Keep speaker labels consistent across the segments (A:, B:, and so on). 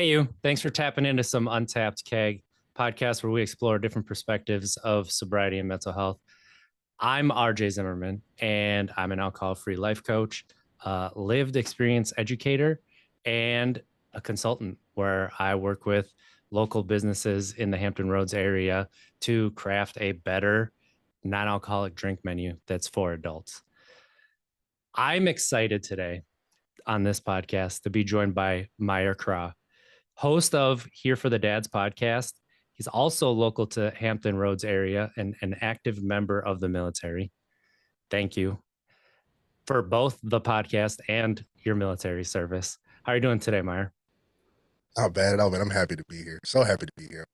A: Hey, you. Thanks for tapping into some Untapped Keg podcast where we explore different perspectives of sobriety and mental health. I'm RJ Zimmerman, and I'm an alcohol-free life coach, lived experience educator, and a consultant where I work with local businesses in the Hampton Roads area to craft a better non-alcoholic drink menu that's for adults. I'm excited today on this podcast to be joined by Myer, host of Here for the Dads podcast. He's also local to Hampton Roads area and an active member of the military. Thank you for both the podcast and your military service. How are you doing today, Myer?
B: Not bad at all, man. I'm happy to be here. So happy to be here.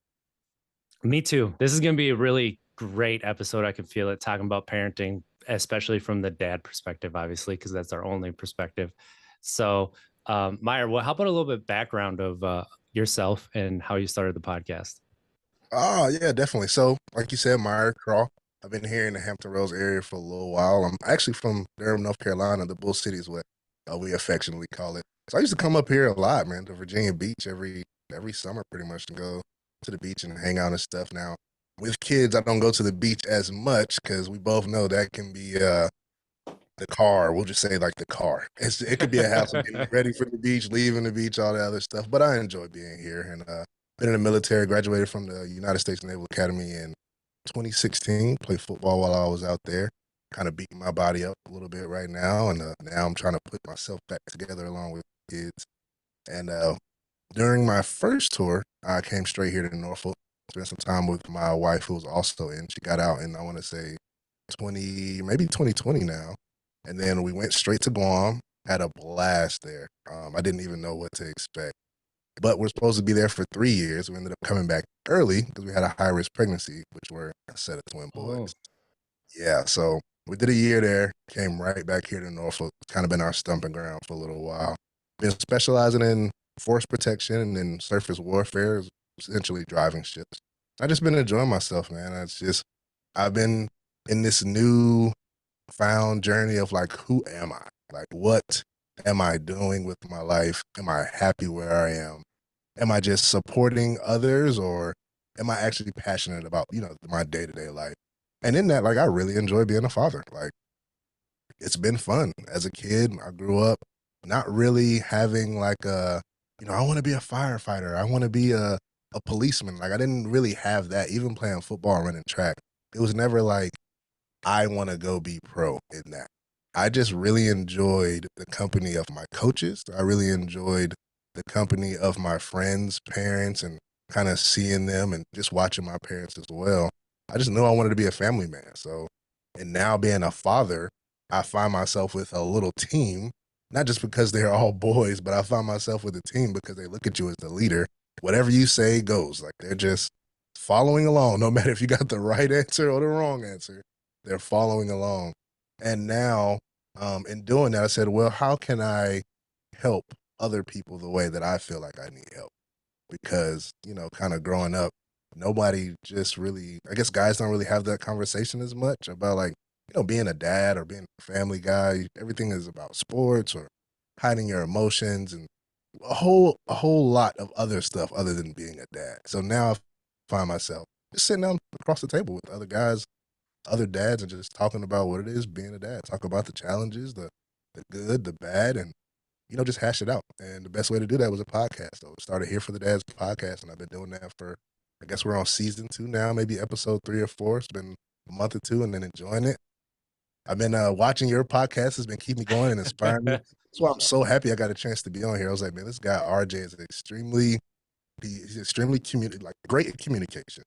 A: Me too. This is going to be a really great episode. I can feel it, talking about parenting, especially from the dad perspective, obviously, because that's our only perspective. So, Myer, how about a little bit background of yourself and how you started the podcast?
B: Oh, yeah, definitely. So, like you said, Myer Craw. I've been here in the Hampton Roads area for a little while. I'm actually from Durham, North Carolina. The Bull City is what we affectionately call it. So I used to come up here a lot, man, to Virginia Beach every summer pretty much, to go to the beach and hang out and stuff. Now, with kids, I don't go to the beach as much because we both know that can be the car. We'll just say like the car. It could be a hassle getting ready for the beach, leaving the beach, all that other stuff. But I enjoy being here and been in the military, graduated from the United States Naval Academy in 2016, played football while I was out there, kind of beating my body up a little bit right now. And now I'm trying to put myself back together along with kids. And during my first tour, I came straight here to Norfolk, spent some time with my wife who was also in. She got out in, I want to say, maybe 2020 now. And then we went straight to Guam, had a blast there. I didn't even know what to expect. But we're supposed to be there for 3 years. We ended up coming back early because we had a high-risk pregnancy, which were a set of twin boys. Yeah, so we did a year there, came right back here to Norfolk, kind of been our stumping ground for a little while. Been specializing in force protection and then surface warfare, essentially driving ships. I've just been enjoying myself, man. I've been in this new found journey of like, who am I? Like, what am I doing with my life? Am I happy where I am? Am I just supporting others, or am I actually passionate about, my day-to-day life? And in that, like, I really enjoy being a father. Like, it's been fun. As a kid, I grew up not really having like I want to be a firefighter. I want to be a policeman. Like, I didn't really have that. Even playing football and running track, it was never like, I want to go be pro in that. I just really enjoyed the company of my coaches. I really enjoyed the company of my friends, parents, and kind of seeing them and just watching my parents as well. I just knew I wanted to be a family man. So, and now being a father, I find myself with a little team, not just because they're all boys, but I find myself with a team because they look at you as the leader. Whatever you say goes. Like, they're just following along, no matter if you got the right answer or the wrong answer. They're following along. And now, in doing that, I said, well, how can I help other people the way that I feel like I need help? Because, kind of growing up, nobody just really, I guess guys don't really have that conversation as much about like, being a dad or being a family guy. Everything is about sports or hiding your emotions and a whole lot of other stuff other than being a dad. So now I find myself just sitting down across the table with other guys, other dads, and just talking about what it is being a dad. Talk about the challenges, the good, the bad, and just hash it out. And the best way to do that was a podcast. So I started Here for the Dads podcast, and I've been doing that for, I guess we're on season 2 now, maybe episode 3 or 4. It's been a month or two, and then enjoying it. I've been watching your podcast. Has been keeping me going and inspiring me. That's why I'm so happy I got a chance to be on here. I was like, man, this guy RJ is he's extremely great at communication.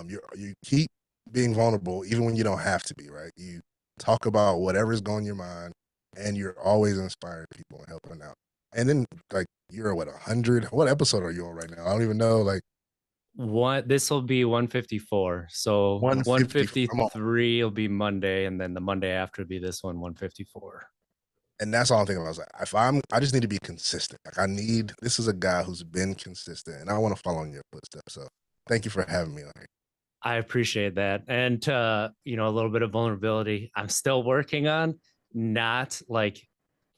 B: You keep being vulnerable even when you don't have to be, right? You talk about whatever's going in your mind, and you're always inspiring people and helping out. And then, like, you're what, 100? What episode are you on right now? I don't even know. Like,
A: This will be 154. So
B: 150. I'm on,
A: 153 will be Monday, and then the Monday after will be this one, 154.
B: and that's all I'm thinking about. I was like, I just need to be consistent. Like, this is a guy who's been consistent, and I want to follow in your footsteps. So, thank you for having me on here.
A: I appreciate that. And a little bit of vulnerability. I'm still working on not like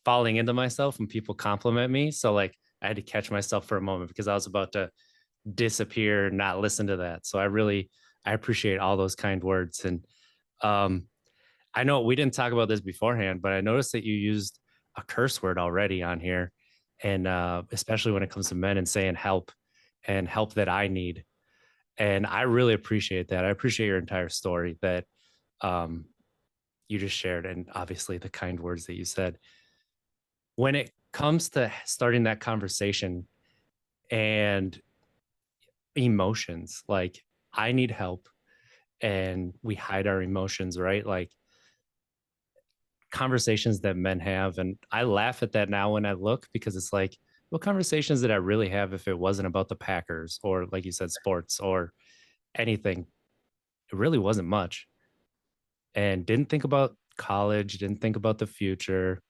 A: falling into myself when people compliment me. So like I had to catch myself for a moment because I was about to disappear, not listen to that. So I appreciate all those kind words. And um, I know we didn't talk about this beforehand, but I noticed that you used a curse word already on here, and especially when it comes to men and saying help and help that I need. And I really appreciate that. I appreciate your entire story that um, you just shared, and obviously the kind words that you said. When it comes to starting that conversation and emotions, like I need help, and we hide our emotions, right? Like conversations that men have. And I laugh at that now when I look because it's like, what conversations did I really have if it wasn't about the Packers or, like you said, sports or anything? It really wasn't much. And didn't think about college, didn't think about the future,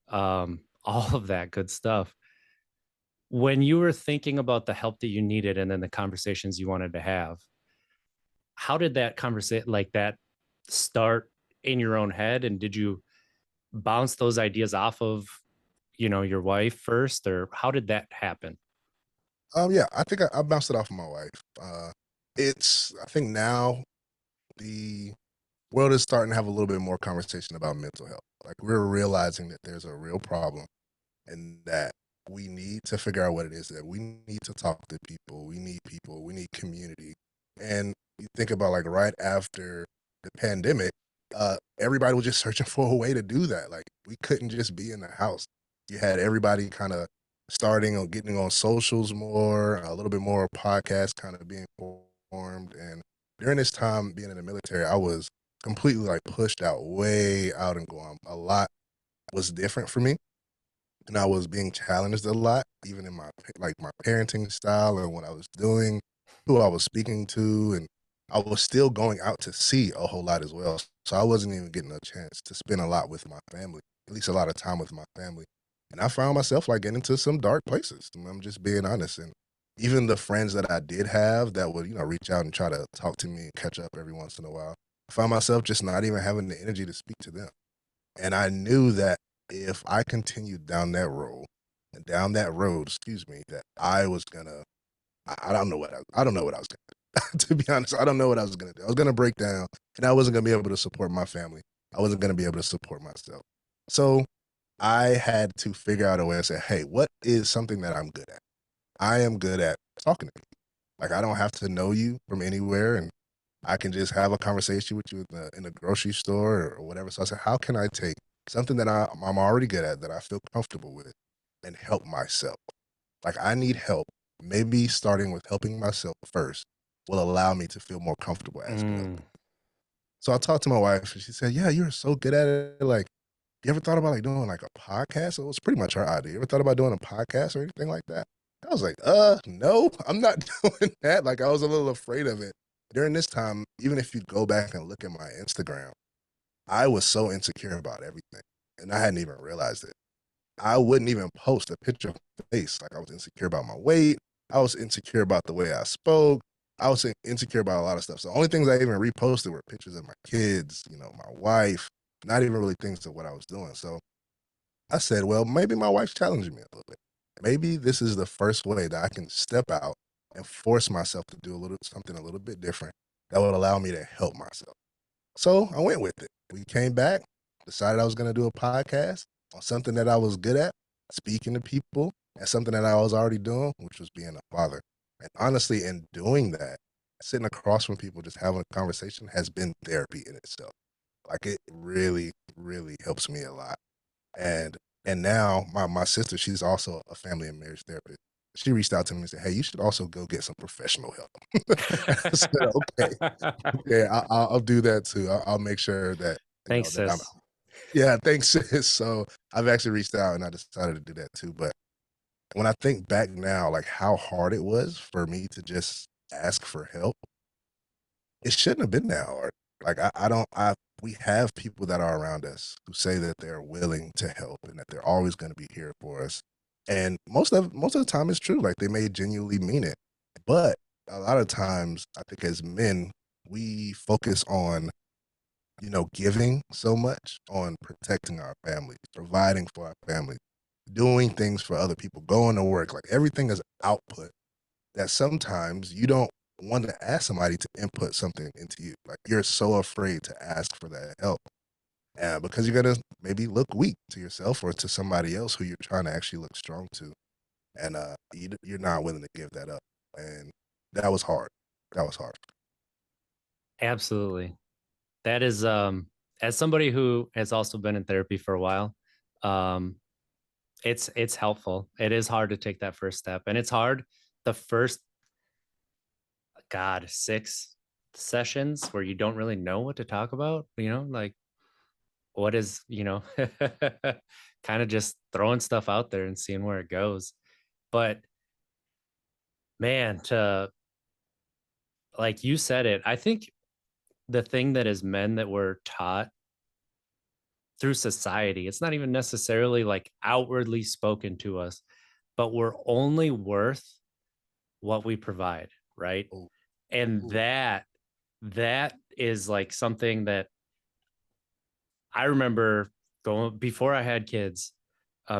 A: all of that good stuff. When you were thinking about the help that you needed and then the conversations you wanted to have, how did that conversation like that start in your own head? And did you bounce those ideas off of, your wife first, or how did that happen?
B: Yeah, I think I bounced it off of my wife. I think now the world is starting to have a little bit more conversation about mental health. Like we're realizing that there's a real problem and that we need to figure out what it is, that we need to talk to people, we need community. And you think about like right after the pandemic, everybody was just searching for a way to do that. Like we couldn't just be in the house. You had everybody kind of starting on getting on socials more, a little bit more podcasts kind of being formed. And during this time being in the military, I was completely like pushed out way out and going. A lot was different for me, and I was being challenged a lot, even in my parenting style and what I was doing, who I was speaking to, and I was still going out to see a whole lot as well. So I wasn't even getting a chance to spend a lot with my family, at least a lot of time with my family. And I found myself like getting into some dark places. And I'm just being honest. And even the friends that I did have that would, reach out and try to talk to me and catch up every once in a while, I found myself just not even having the energy to speak to them. And I knew that if I continued down that road, excuse me, that I was gonna, I don't know I don't know what I was gonna do. To be honest, I don't know what I was gonna do. I was gonna break down and I wasn't gonna be able to support my family. I wasn't gonna be able to support myself. So I had to figure out a way to say, hey, what is something that I'm good at? I am good at talking to people. Like I don't have to know you from anywhere, and I can just have a conversation with you in the grocery store or whatever. So I said, how can I take something that I'm already good at, that I feel comfortable with, and help myself? Like I need help. Maybe starting with helping myself first will allow me to feel more comfortable asking other
A: Mm.
B: people. So I talked to my wife and she said, yeah, you're so good at it. Like, you ever thought about like doing like a podcast? It was pretty much her idea. You ever thought about doing a podcast or anything like that? I was like, no, I'm not doing that. Like I was a little afraid of it. During this time, even if you go back and look at my Instagram, I was so insecure about everything. And I hadn't even realized it. I wouldn't even post a picture of my face. Like I was insecure about my weight. I was insecure about the way I spoke. I was insecure about a lot of stuff. So the only things I even reposted were pictures of my kids, my wife, not even really things of what I was doing. So I said, well, maybe my wife's challenging me a little bit. Maybe this is the first way that I can step out and force myself to do something a little bit different that would allow me to help myself. So I went with it. We came back, decided I was going to do a podcast on something that I was good at, speaking to people, and something that I was already doing, which was being a father. And honestly, in doing that, sitting across from people, just having a conversation has been therapy in itself. Like it really, really helps me a lot. And and now my sister, she's also a family and marriage therapist. She reached out to me and said, "Hey, you should also go get some professional help." And I said, "Okay, okay, I'll do that too. I'll make sure that
A: Thanks,
B: that I'm."
A: sis.
B: Yeah, thanks, sis. So I've actually reached out and I decided to do that too. But when I think back now, like how hard it was for me to just ask for help, it shouldn't have been that hard. Like I don't I we have people that are around us who say that they're willing to help and that they're always going to be here for us. And most of the time it's true. Like they may genuinely mean it. But a lot of times I think as men, we focus on, giving so much, on protecting our families, providing for our families. doing things for other people, going to work, like everything is output that sometimes you don't want to ask somebody to input something into you. Like you're so afraid to ask for that help. Because you're gonna maybe look weak to yourself or to somebody else who you're trying to actually look strong to. And you're not willing to give that up. And that was hard. That was hard.
A: Absolutely. That is, as somebody who has also been in therapy for a while, um, it's helpful. It is hard to take that first step, and it's hard the first, God, 6 sessions where you don't really know what to talk about, like what is, kind of just throwing stuff out there and seeing where it goes. But man, to like you said it, I think the thing that as men that we're taught through society, it's not even necessarily like outwardly spoken to us, but we're only worth what we provide, right?
B: Ooh,
A: And
B: ooh.
A: that is like something that I remember going before I had kids,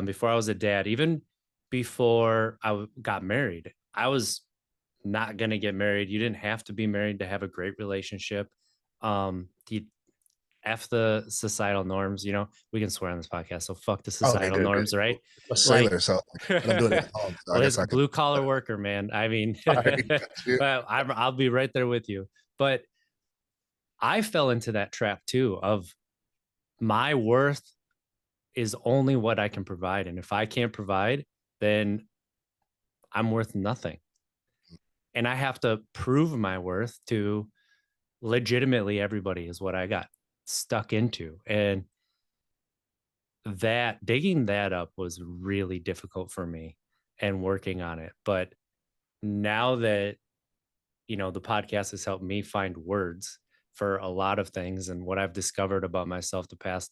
A: before I was a dad, even before got married. I was not going to get married. You didn't have to be married to have a great relationship. You F the societal norms, we can swear on this podcast. So fuck the
B: Okay,
A: societal
B: good, good.
A: norms, right?
B: A
A: Like,
B: sailor, so and I'm doing it at home, so I
A: well,
B: guess
A: it's
B: I can.
A: blue collar worker, man. I mean,
B: All right, got you.
A: well, I'll be right there with you. But I fell into that trap too of my worth is only what I can provide. And if I can't provide, then I'm worth nothing. And I have to prove my worth to legitimately everybody, is what I got stuck into. And that digging that up was really difficult for me and working on it. But now that, the podcast has helped me find words for a lot of things and what I've discovered about myself the past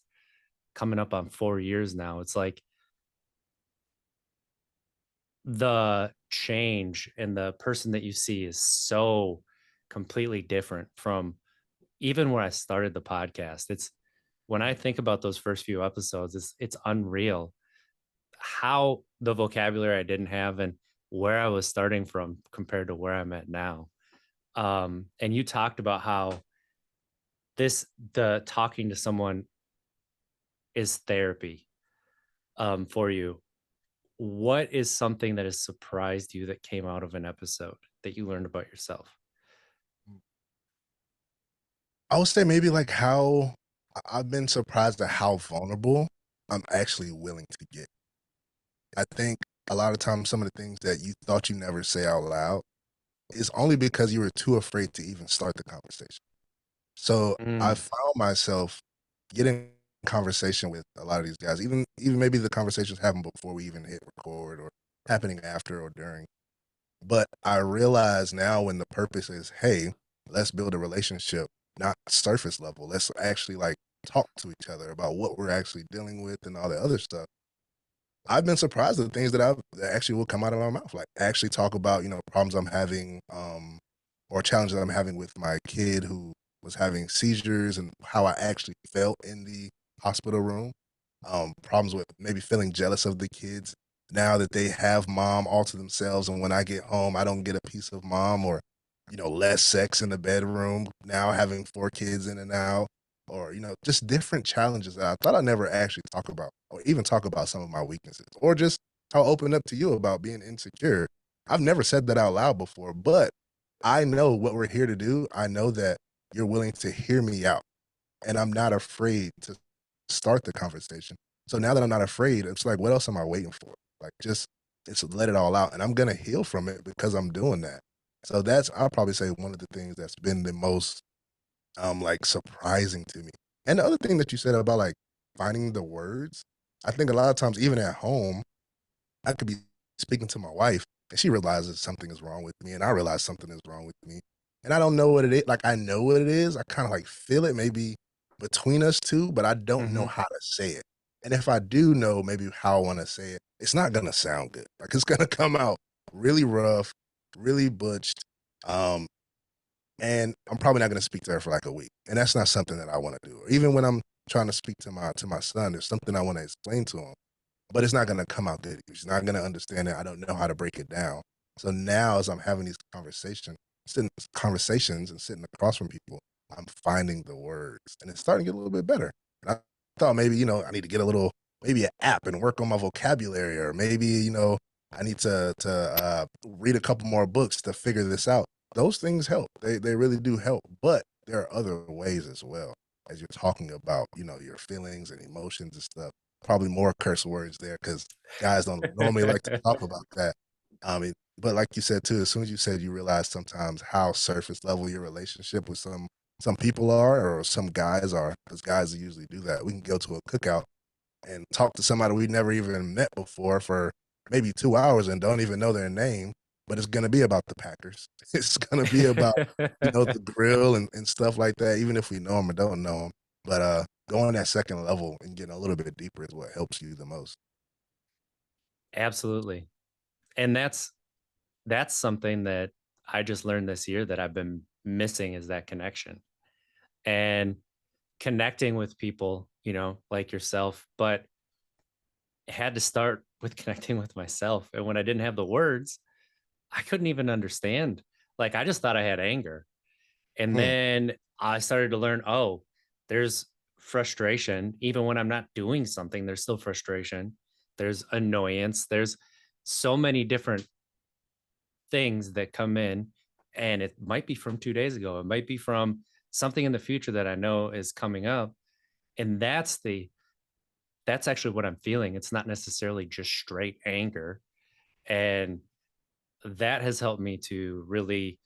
A: coming up on 4 years now, it's like the change and the person that you see is so completely different from even where I started the podcast. It's when I think about those first few episodes, it's unreal how the vocabulary I didn't have and where I was starting from compared to where I'm at now. And you talked about how the talking to someone is therapy for you. What is something that has surprised you that came out of an episode that you learned about yourself?
B: I would say maybe like how I've been surprised at how vulnerable I'm actually willing to get. I think a lot of times some of the things that you thought you never say out loud is only because you were too afraid to even start the conversation. So I
A: Mm,
B: found myself getting in conversation with a lot of these guys, even maybe the conversations happen before we even hit record or happening after or during. But I realize now when the purpose is, hey, let's build a relationship, not surface level. Let's actually like talk to each other about what we're actually dealing with and all the other stuff. I've been surprised at the things that actually will come out of my mouth. Like actually talk about, problems I'm having, or challenges I'm having with my kid who was having seizures and how I actually felt in the hospital room. Problems with maybe feeling jealous of the kids now that they have mom all to themselves. And when I get home, I don't get a piece of mom or, less sex in the bedroom. Now having 4 kids in and out or just different challenges that I thought I'd never actually talk about, or even talk about some of my weaknesses, or just I'll open up to you about being insecure. I've never said that out loud before, but I know what we're here to do. I know that you're willing to hear me out, and I'm not afraid to start the conversation. So now that I'm not afraid, it's like, what else am I waiting for? Like, just it's let it all out, and I'm gonna heal from it because I'm doing that. So that's I'll probably say one of the things that's been the most like surprising to me. And the other thing that you said about like finding the words, I think a lot of times, even at home, I could be speaking to my wife and she realizes something is wrong with me, and I realize something is wrong with me. And I don't know what it is. Like, I know what it is. I kind of like feel it maybe between us two, but I don't know
A: mhm.
B: how to say it. And if I do know maybe how I want to say it, it's not going to sound good. Like, it's going to come out really rough, really butched. Um, and I'm probably not gonna speak to her for like a week, and that's not something that I want to do. Or even when I'm trying to speak to my son, there's something I want to explain to him. but it's not gonna come out good. She's not gonna understand it. I don't know how to break it down. So now as I'm having these conversations and sitting across from people, I'm finding the words and it's starting to get a little bit better. And I thought maybe, I need to get a little maybe an app and work on my vocabulary, or maybe, I need to read a couple more books to figure this out. Those things help. They really do help. But there are other ways as well, as you're talking about, your feelings and emotions and stuff. Probably more curse words there because guys don't normally like to talk about that. I mean, but like you said too, as soon as you said you realize sometimes how surface level your relationship with some people are, or some guys are, because guys usually do that. We can go to a cookout and talk to somebody we never even met before for maybe 2 hours and don't even know their name, but it's gonna be about the Packers. It's gonna be about, the grill and stuff like that, even if we know them or don't know them. But going that second level and getting a little bit deeper is what helps you the most.
A: Absolutely. And that's something that I just learned this year that I've been missing is that connection and connecting with people, like yourself, but had to start with connecting with myself. And when I didn't have the words, I couldn't even understand. Like I just thought I had anger. And
B: Hmm.
A: then I started to learn, oh, there's frustration. Even when I'm not doing something, there's still frustration. There's annoyance. There's so many different things that come in. And it might be from 2 days ago. It might be from something in the future that I know is coming up. And that's actually what I'm feeling. It's not necessarily just straight anger. And that has helped me to really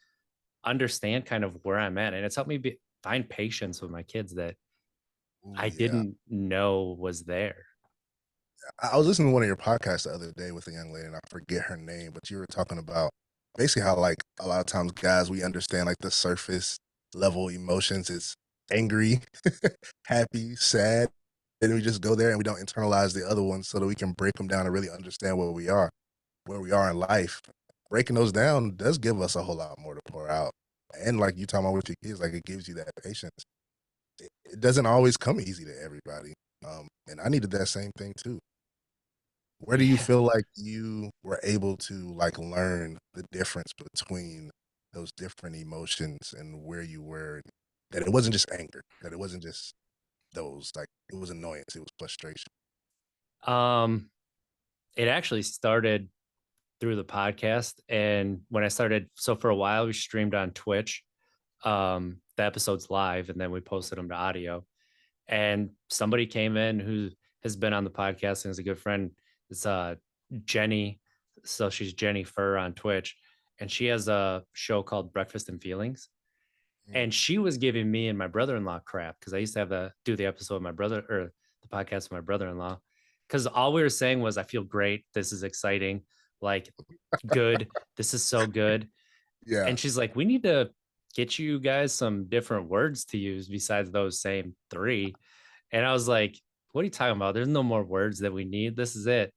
A: understand kind of where I'm at. And it's helped me find patience with my kids that
B: Ooh,
A: I
B: yeah.
A: didn't know was there.
B: I was listening to one of your podcasts the other day with a young lady, and I forget her name, but you were talking about basically how, like, a lot of times guys, we understand like the surface level emotions is angry, happy, sad. And we just go there and we don't internalize the other ones so that we can break them down and really understand where we are in life. Breaking those down does give us a whole lot more to pour out. And like you talking about with your kids, like it gives you that patience. It doesn't always come easy to everybody. And I needed that same thing too. Where do you
A: Yeah.
B: feel like you were able to like learn the difference between those different emotions and where you were, that it wasn't just anger, that it wasn't just those, like it was annoyance, it was frustration.
A: Um, it actually started through the podcast. And when I started, so for a while we streamed on Twitch, the episodes live, and then we posted them to audio. And somebody came in who has been on the podcast and is a good friend. It's Jenny. So she's Jenny Fur on Twitch. And she has a show called Breakfast and Feelings.
B: Mm,
A: And she was giving me and my brother-in-law crap because I used to have to do the episode with my brother or the podcast with my brother-in-law. Because all we were saying was, I feel great. This is exciting. Like, good. This is so good.
B: yeah.
A: And she's like, we need to get you guys some different words to use besides those same three. And I was like, what are you talking about? There's no more words that we need. This is it.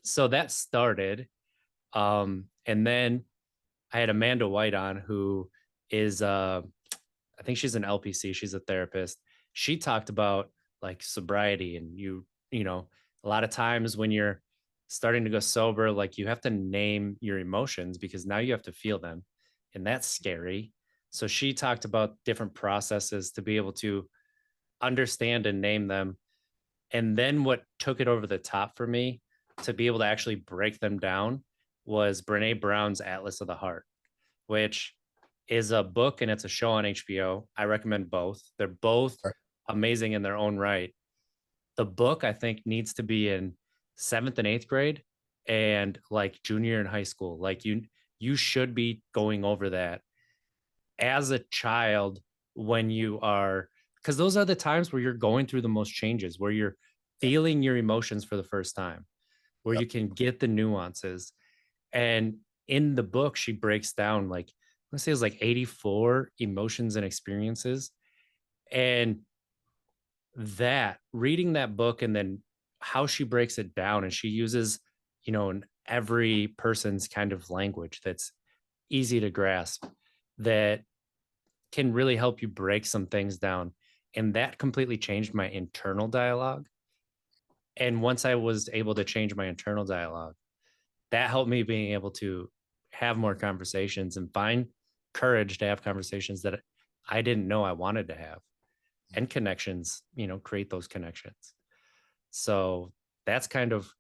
A: So that started. And then I had Amanda White on, who is I think she's an LPC, she's a therapist. She talked about like sobriety, and a lot of times when you're starting to go sober, like you have to name your emotions because now you have to feel them. And that's scary. So she talked about different processes to be able to understand and name them. And then what took it over the top for me to be able to actually break them down was Brene Brown's Atlas of the Heart, which is a book and it's a show on HBO. I recommend both. They're both
B: Okay.
A: amazing in their own right. The book, I think, needs to be in seventh and eighth grade and like junior in high school. Like you should be going over that as a child when you are, because those are the times where you're going through the most changes, where you're
B: Yeah.
A: feeling your emotions for the first time, where
B: Yep.
A: you can get the nuances. And in the book, she breaks down like, let's say it's like 84 emotions and experiences. And that reading that book and then how she breaks it down, and she uses, in every person's kind of language that's easy to grasp, that can really help you break some things down. And that completely changed my internal dialogue. And once I was able to change my internal dialogue, that helped me being able to have more conversations and find courage to have conversations that I didn't know I wanted to have, and connections, create those connections. So that's kind of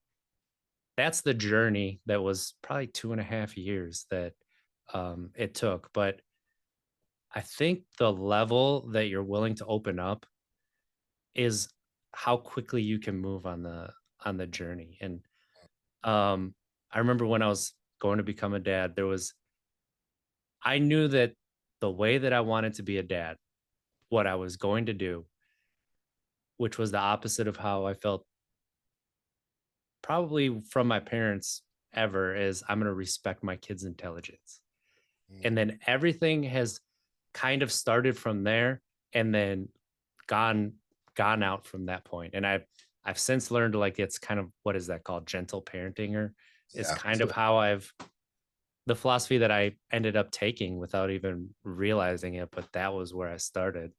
A: that's the journey that was probably 2.5 years that it took. But I think the level that you're willing to open up is how quickly you can move on the journey. And I remember when I was going to become a dad, I knew that the way that I wanted to be a dad, what I was going to do, which was the opposite of how I felt probably from my parents ever, is I'm going to respect my kids' intelligence.
B: Mm,
A: And then everything has kind of started from there, and then gone gone out from that point. And I've since learned, like, it's kind of, what is that called, gentle parenting, or is
B: yeah.
A: kind of how I've the philosophy that I ended up taking without even realizing it. But that was where I started.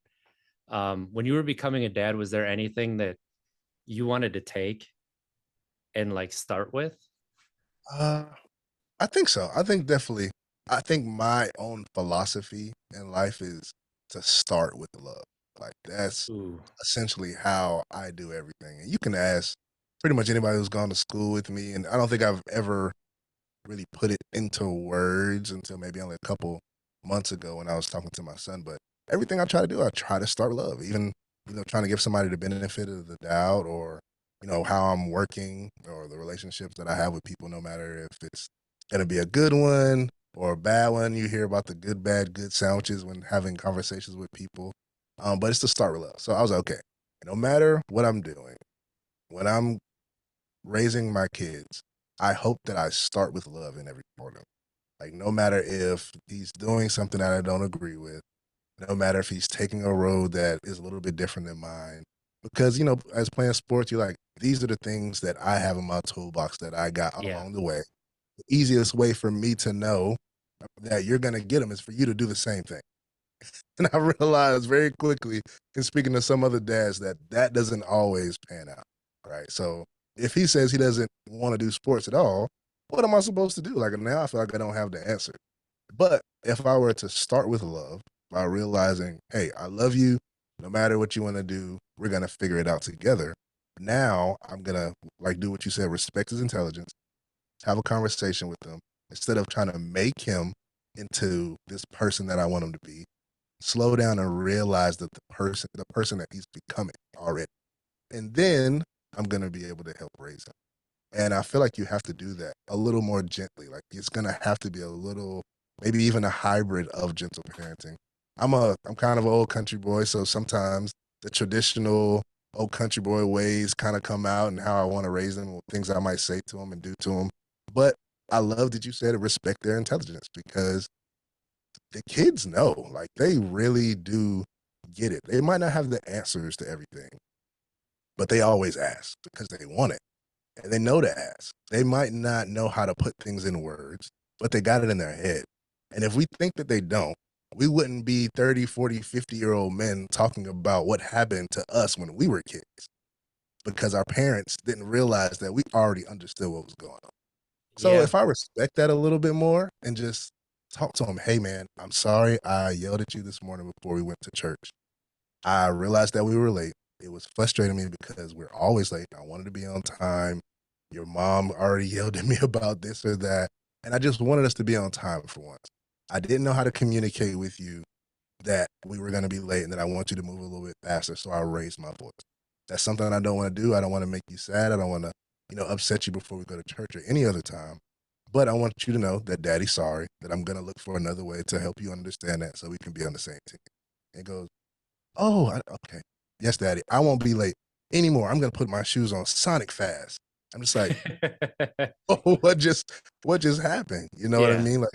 A: When you were becoming a dad, was there anything that you wanted to take and, like, start with?
B: Uh, I think so. I think definitely. I think my own philosophy in life is to start with love. Like that's
A: Ooh,
B: essentially how I do everything. And you can ask pretty much anybody who's gone to school with me, and I don't think I've ever really put it into words until maybe only a couple months ago when I was talking to my son. But everything I try to do, I try to start love. Even trying to give somebody the benefit of the doubt, or how I'm working, or the relationships that I have with people. No matter if it's gonna be a good one or a bad one, you hear about the good, bad, good sandwiches when having conversations with people. But it's to start with love. So I was like, okay. No matter what I'm doing, when I'm raising my kids, I hope that I start with love in every part of it. Like, no matter if he's doing something that I don't agree with, no matter if he's taking a road that is a little bit different than mine. Because, as playing sports, you're like, these are the things that I have in my toolbox that I got
A: yeah,
B: along the way. The easiest way for me to know that you're going to get them is for you to do the same thing. And I realized very quickly in speaking to some other dads that that doesn't always pan out. Right. So if he says he doesn't want to do sports at all, what am I supposed to do? Like now I feel like I don't have the answer. But if I were to start with love by realizing, hey, I love you, no matter what you want to do, we're going to figure it out together. Now I'm going to, like, do what you said, respect his intelligence, have a conversation with him instead of trying to make him into this person that I want him to be. Slow down and realize that the person that he's becoming already. And then I'm going to be able to help raise him. And I feel like you have to do that a little more gently. Like it's gonna have to be a little, maybe even a hybrid of gentle parenting. I'm kind of an old country boy, so sometimes the traditional old country boy ways kind of come out and how I want to raise them, things I might say to them and do to them. But I love that you said respect their intelligence because the kids know, like they really do get it. They might not have the answers to everything, but they always ask because they want it and they know to ask. They might not know how to put things in words, but they got it in their head. And if we think that they don't, we wouldn't be 30, 40, 50-year-old men talking about what happened to us when we were kids because our parents didn't realize that we already understood what was going on. So
A: yeah,
B: if I respect that a little bit more and just talk to them, hey man, I'm sorry I yelled at you this morning before we went to church. I realized that we were late. It was frustrating me because we're always late. I wanted to be on time. Your mom already yelled at me about this or that. And I just wanted us to be on time for once. I didn't know how to communicate with you that we were going to be late and that I want you to move a little bit faster. So I raised my voice. That's something I don't want to do. I don't want to make you sad. I don't want to, upset you before we go to church or any other time. But I want you to know that daddy's sorry, that I'm going to look for another way to help you understand that so we can be on the same team. It goes, oh, okay. Yes, daddy. I won't be late anymore. I'm going to put my shoes on Sonic fast. I'm just like, oh, what just happened? You know what I
A: yeah.
B: mean? Like,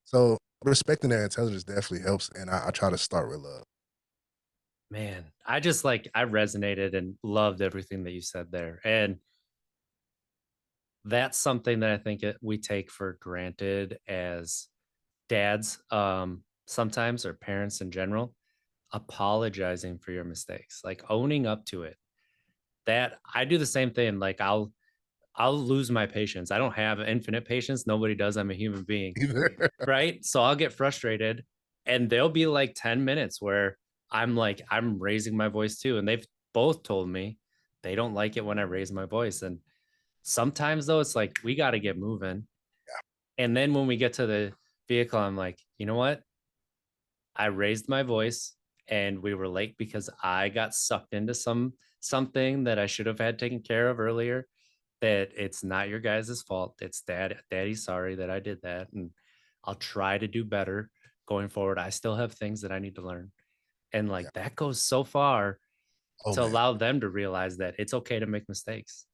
B: so respecting their intelligence definitely helps. And I try to start with love.
A: Man, I resonated and loved everything that you said there. And that's something that I think we take for granted as dads, sometimes, or parents in general, apologizing for your mistakes, like owning up to it. that I do the same thing. Like I'll lose my patience. I don't have infinite patience. Nobody does. I'm a human being,
B: Either.
A: right? So I'll get frustrated and there'll be like 10 minutes where I'm raising my voice too. And they've both told me they don't like it when I raise my voice. And sometimes though, it's like we got to get moving. And then when we get to the vehicle, I'm like, you know what? I raised my voice and we were late because I got sucked into something that I should have had taken care of earlier. That it's not your guys' fault. It's daddy's sorry that I did that. And I'll try to do better going forward. I still have things that I need to learn. And
B: Yeah.
A: like that goes so far
B: Oh
A: to
B: man.
A: allow them to realize that it's okay to make mistakes.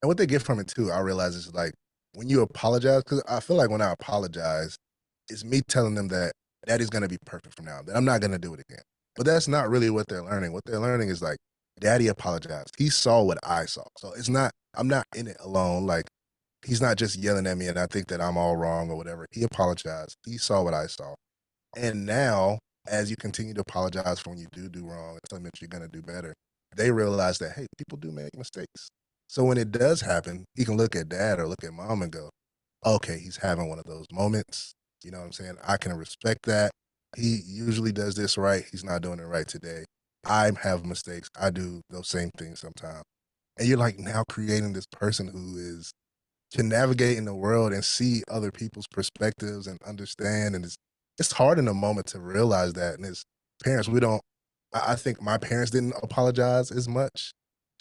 B: And what they get from it too, I realize is like when you apologize, because I feel like when I apologize, it's me telling them that daddy's gonna be perfect from now on, that I'm not gonna do it again. But that's not really what they're learning. What they're learning is like, daddy apologized. He saw what I saw. So it's not, I'm not in it alone. Like he's not just yelling at me and I think that I'm all wrong or whatever. He apologized. He saw what I saw. And now, as you continue to apologize for when you do wrong and tell them that you're gonna do better, they realize that hey, people do make mistakes. So when it does happen, he can look at dad or look at mom and go, okay, he's having one of those moments. You know what I'm saying? I can respect that. He usually does this right. He's not doing it right today. I have mistakes. I do those same things sometimes. And you're like now creating this person who is can navigate in the world and see other people's perspectives and understand. And it's hard in a moment to realize that. And as parents, we don't. I think my parents didn't apologize as much.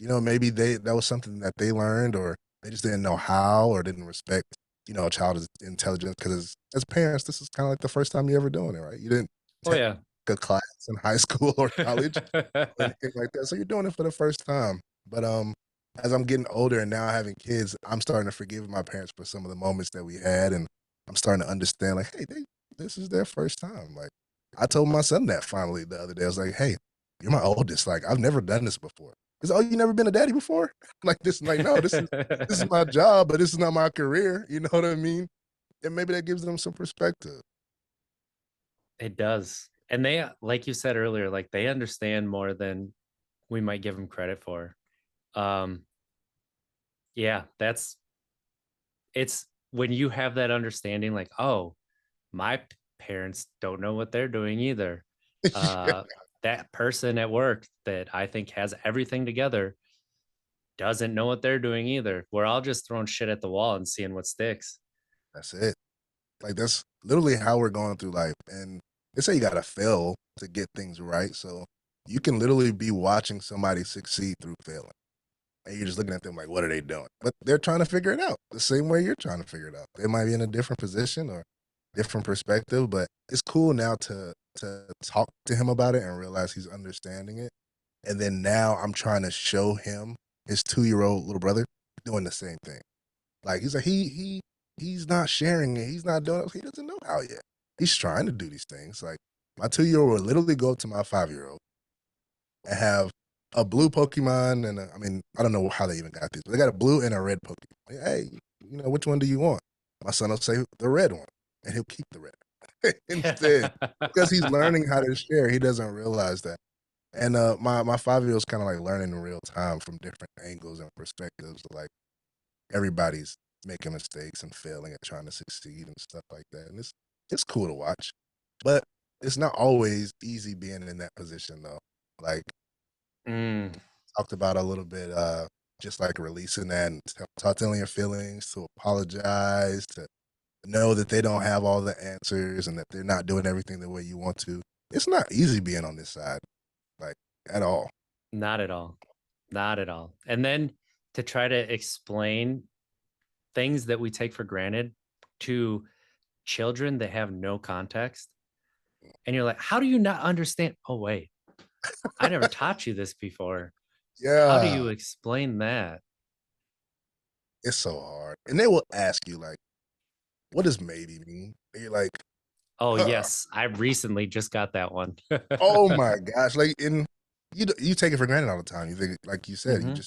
B: You know, maybe that was something that they learned, or they just didn't know how, or didn't respect. You know, a child's intelligence because as parents, this is kind of like the first time you're ever doing it, right? You didn't
A: Oh
B: take
A: yeah.
B: a class in high school or college or anything like that, so you're doing it for the first time. But as I'm getting older and now having kids, I'm starting to forgive my parents for some of the moments that we had, and I'm starting to understand, like, hey, this is their first time. Like, I told my son that finally the other day. I was like, hey, you're my oldest. Like, I've never done this before. He's, oh, you never been a daddy before? Like this, like, no, this is my job, but this is not my career. You know what I mean? And maybe that gives them some perspective.
A: It does. And they, like you said earlier, like they understand more than we might give them credit for. Um, yeah, it's when you have that understanding, like, oh, my parents don't know what they're doing either.
B: Yeah,
A: Uh, that person at work that I think has everything together doesn't know what they're doing either. We're all just throwing shit at the wall and seeing what sticks.
B: that's it. Like that's literally how we're going through life. And they say you gotta fail to get things right. So you can literally be watching somebody succeed through failing. And you're just looking at them like, what are they doing? But they're trying to figure it out the same way you're trying to figure it out. They might be in a different position or different perspective, but it's cool now to talk to him about it and realize he's understanding it. And then now I'm trying to show him his 2-year-old little brother doing the same thing. Like he's like he's not sharing it. He's not doing it. He doesn't know how yet. He's trying to do these things. Like my 2-year-old will literally go up to my 5-year-old and have a blue Pokemon and I mean I don't know how they even got these, but they got a blue and a red Pokemon. Like, hey, you know which one do you want? My son will say the red one, and he'll keep the red instead because he's learning how to share. He doesn't realize that. And my 5-year-old's kind of like learning in real time from different angles and perspectives. Like everybody's making mistakes and failing at trying to succeed and stuff like that. And it's cool to watch. But it's not always easy being in that position though. Like
A: Mm,
B: talked about a little bit, just like releasing that and telling your feelings, to apologize, to know that they don't have all the answers and that they're not doing everything the way you want to. It's not easy being on this side, like at all.
A: not at all. Not at all. And then to try to explain things that we take for granted to children that have no context. And you're like, how do you not understand? Oh, wait, I never taught you this before. How do
B: Yeah,
A: you explain that?
B: it's so hard. And they will ask you like, "What does maybe mean?" And you're like,
A: Oh,
B: huh,
A: yes. I recently just got that one.
B: "Oh my gosh!" Like, and you take it for granted all the time. You think, like you said,
A: Hmm.
B: you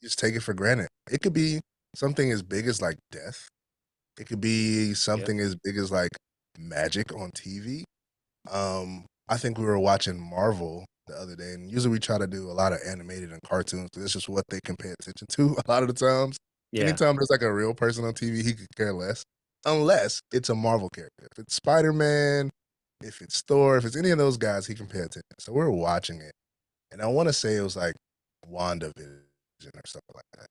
B: just take it for granted. It could be something as big as like death. It could be
A: Yep.
B: something as big as like magic on TV. I think we were watching Marvel the other day, and usually we try to do a lot of animated and cartoons. This is what they can pay attention to a lot of the times.
A: Yeah.
B: Anytime there's like a real person on TV, he could care less, unless it's a Marvel character. If it's Spider-Man, if it's Thor, if it's any of those guys, he can pay attention. So we're watching it, and I want to say it was like WandaVision or something like that.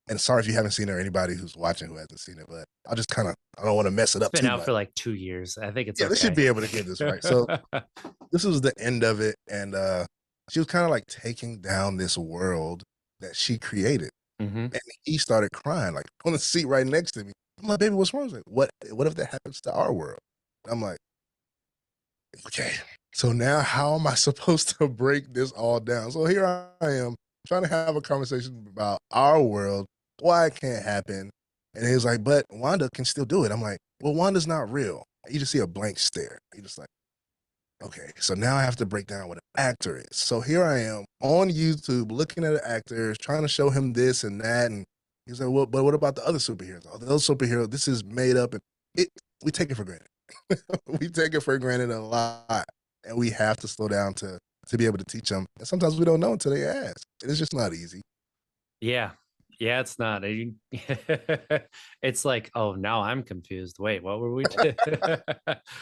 B: And sorry if you haven't seen it or anybody who's watching who hasn't seen it, but I don't want to mess it
A: It's
B: up
A: been
B: too
A: out
B: much.
A: for like 2 years. I think it's
B: Yeah, they should
A: okay.
B: be able to get this right. So this was the end of it, and she was kind of like taking down this world that she created,
A: Hmm.
B: and he started crying like on the seat right next to me. I'm like, baby, what's wrong? He's like, what if that happens to our world? I'm like, okay. So now how am I supposed to break this all down? So here I am trying to have a conversation about our world, why it can't happen. And he was like, but Wanda can still do it. I'm like, well, Wanda's not real. You just see a blank stare. You just like, okay, so now I have to break down what an actor is. So here I am on YouTube looking at actors, trying to show him this and that. And he's like, well, but what about the other superheroes? Oh, those superheroes, this is made up. And it, we take it for granted. We take it for granted a lot. And we have to slow down to be able to teach them. And sometimes we don't know until they ask. It's just not easy.
A: Yeah. Yeah, it's not. It's like, oh, now I'm confused. Wait, what were we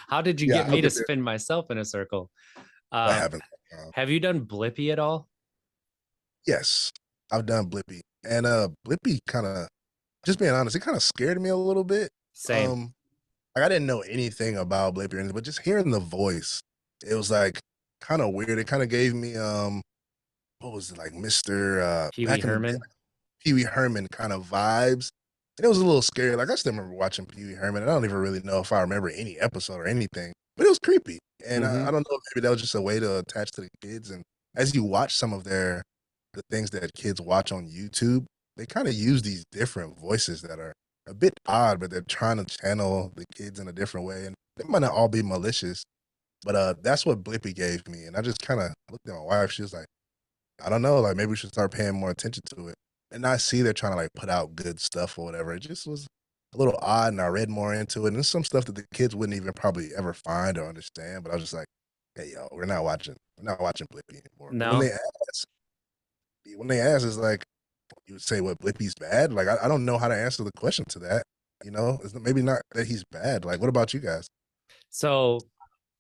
A: How did you
B: Yeah,
A: get
B: I've
A: me to
B: been there.
A: spin myself in a circle?
B: I
A: Uh,
B: haven't.
A: have you done Blippy at all?
B: Yes, I've done Blippy. And Blippy kind of, just being honest, it kind of scared me a little bit.
A: Same.
B: Um, Like I didn't know anything about Blippy or anything, but just hearing the voice, it was like kind of weird. It kind of gave me what was it like, Mr.
A: Pee Wee
B: Back in the day,
A: Herman.
B: like Pee Wee Herman kind of vibes. And it was a little scary. Like I still remember watching Pee Wee Herman, and I don't even really know if I remember any episode or anything, but it was creepy. And
A: Hmm.
B: I don't know if maybe that was just a way to attach to the kids. And as you watch some of the things that kids watch on YouTube, they kind of use these different voices that are a bit odd, but they're trying to channel the kids in a different way. And they might not all be malicious, but that's what Blippy gave me. And I just kind of looked at my wife. She was like, I don't know, like maybe we should start paying more attention to it. And I see they're trying to like put out good stuff or whatever. It just was a little odd, and I read more into it. And there's some stuff that the kids wouldn't even probably ever find or understand. But I was just like, hey, yo, we're not watching Blippy anymore. But
A: No.
B: when they ask, it's like, you would say what, Blippy's bad? Like I don't know how to answer the question to that. It's maybe not that he's bad. Like, what about you guys?
A: So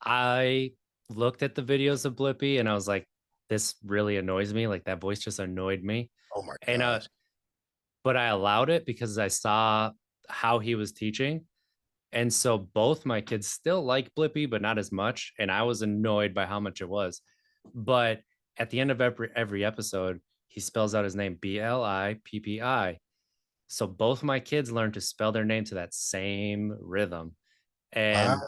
A: I looked at the videos of Blippy and I was like, this really annoys me. Like that voice just annoyed me.
B: Oh my
A: And
B: gosh.
A: but I allowed it because I saw how he was teaching. And so both my kids still like Blippy, but not as much. And I was annoyed by how much it was. But at the end of every episode, he spells out his name Blippi. So both my kids learned to spell their name to that same rhythm.
B: Wow.
A: And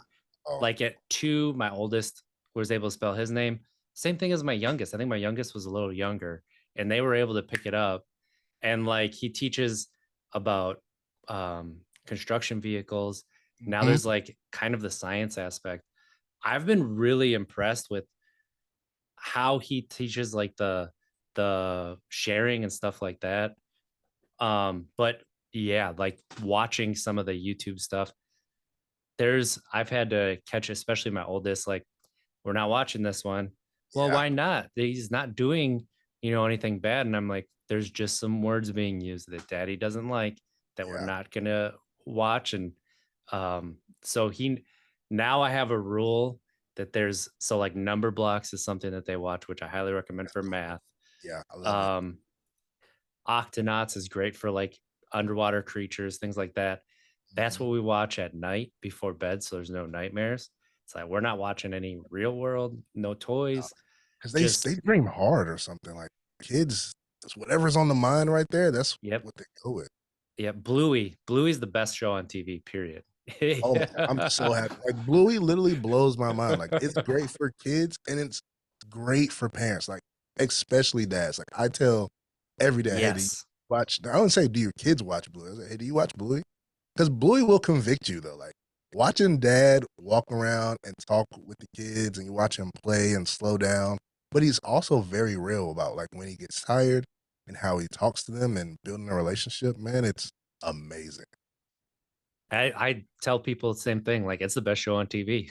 A: like at 2, my oldest was able to spell his name. Same thing as my youngest. I think my youngest was a little younger, and they were able to pick it up. And like he teaches about construction vehicles. Now
B: Mhm.
A: there's like kind of the science aspect. I've been really impressed with how he teaches like the sharing and stuff like that. But yeah, like watching some of the YouTube stuff, I've had to catch, especially my oldest, like, we're not watching this one. Well,
B: Yeah.
A: why not? He's not doing, anything bad. And I'm like, there's just some words being used that daddy doesn't like that we're
B: Yeah.
A: not gonna watch. And so now I have a rule that like number blocks is something that they watch, which I highly recommend for math.
B: Yeah. I love it.
A: Um, Octonauts is great for like underwater creatures, things like that. That's
B: Mhm.
A: what we watch at night before bed, so there's no nightmares. It's like we're not watching any real world, no toys,
B: Because
A: just
B: they dream hard or something. Like kids, it's whatever's on the mind right there. That's
A: yep,
B: what they go with.
A: yep. Bluey, Bluey's the best show on TV. Period.
B: Oh my God, I'm so happy. Like Bluey literally blows my mind. Like it's great for kids and it's great for parents. Like especially dads. Like I tell every day, hey, do you
A: Yes.
B: watch? I don't say do your kids watch Bluey. I say, hey, do you watch Bluey? Because Bluey will convict you though. Like watching dad walk around and talk with the kids and you watch him play and slow down. But he's also very real about like when he gets tired and how he talks to them and building a relationship. Man, it's amazing.
A: I tell people the same thing. Like it's the best show on TV.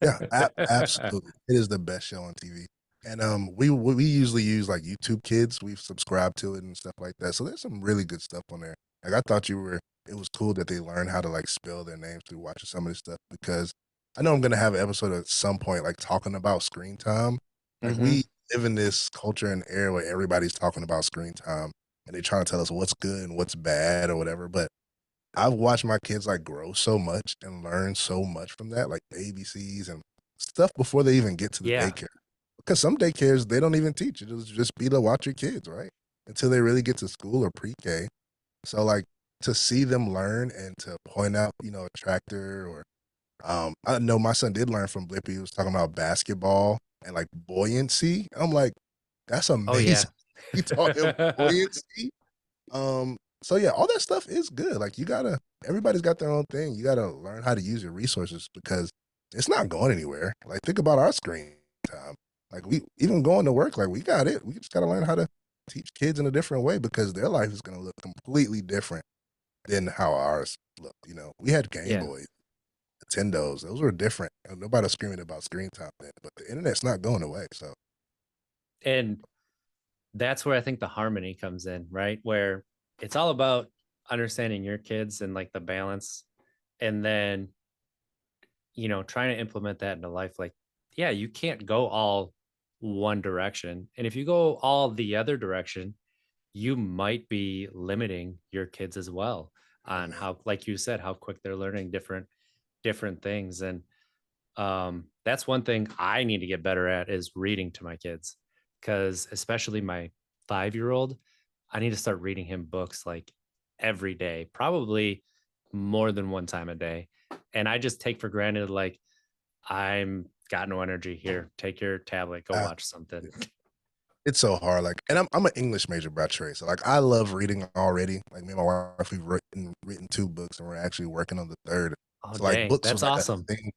B: Yeah, absolutely. It is the best show on TV. And we usually use like YouTube Kids. We've subscribed to it and stuff like that. So there's some really good stuff on there. Like I thought you were. It was cool that they learned how to like spell their names through watching some of this stuff because I know I'm gonna have an episode at some point like talking about screen time. Like
A: Hmm.
B: we live in this culture and era where everybody's talking about screen time and they trying to tell us what's good and what's bad or whatever. But I've watched my kids like grow so much and learn so much from that, like ABCs and stuff before they even get to the
A: Yeah.
B: daycare. Because some daycares they don't even teach it; it'll just be to watch your kids, right? Until they really get to school or pre-K. So like to see them learn and to point out, a tractor or I know my son did learn from Blippy. He was talking about basketball and like buoyancy. I'm like, that's
A: Oh
B: amazing.
A: yeah.
B: He taught him buoyancy. So yeah, all that stuff is good. Like everybody's got their own thing. You gotta learn how to use your resources because it's not going anywhere. Like think about our screen time. Like we even going to work, like we got it. We just gotta learn how to teach kids in a different way because their life is gonna look completely different than how ours look. We had Game
A: Yeah.
B: Boys, Nintendos. Those were different. Nobody was screaming about screen time then, but the internet's not going away. So
A: And that's where I think the harmony comes in, right? Where it's all about understanding your kids and like the balance, and then, trying to implement that into life. Like, yeah, you can't go all one direction. And if you go all the other direction, you might be limiting your kids as well
B: oh
A: on
B: man.
A: how, like you said, how quick they're learning different things. And that's one thing I need to get better at is reading to my kids, because especially my 5-year old, I need to start reading him books like every day, probably more than one time a day. And I just take for granted, like, I'm got no energy here. Take your tablet, go
B: Uh,
A: watch something.
B: It's so hard. Like, and I'm an English major by trade, so like I love reading already. Like me and my wife, we've written two books, and we're actually working on the third.
A: Oh,
B: So like,
A: dang,
B: books
A: that's
B: was like a
A: awesome.
B: thing.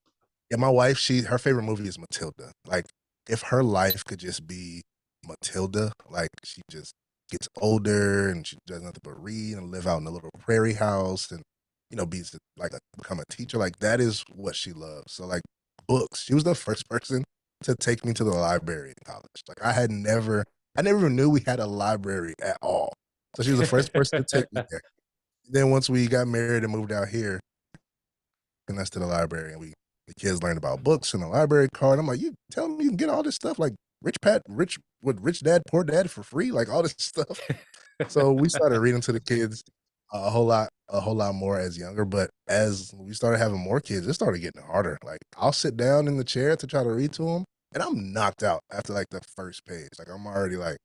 B: Yeah, my wife, her favorite movie is Matilda. Like, if her life could just be Matilda, like she just gets older and she does nothing but read and live out in a little prairie house and be like become a teacher. Like that is what she loves. So like books. She was the first person to take me to the library in college. Like I never even knew we had a library at all. So she was the first person to take me there. Then once we got married and moved out here, and us to the library, and the kids learned about books and the library card. I'm like, you tell me you can get all this stuff like rich dad, poor dad for free, like all this stuff. So we started reading to the kids a whole lot more as younger. But as we started having more kids, it started getting harder. Like I'll sit down in the chair to try to read to them, and I'm knocked out after like the first page. Like I'm already like,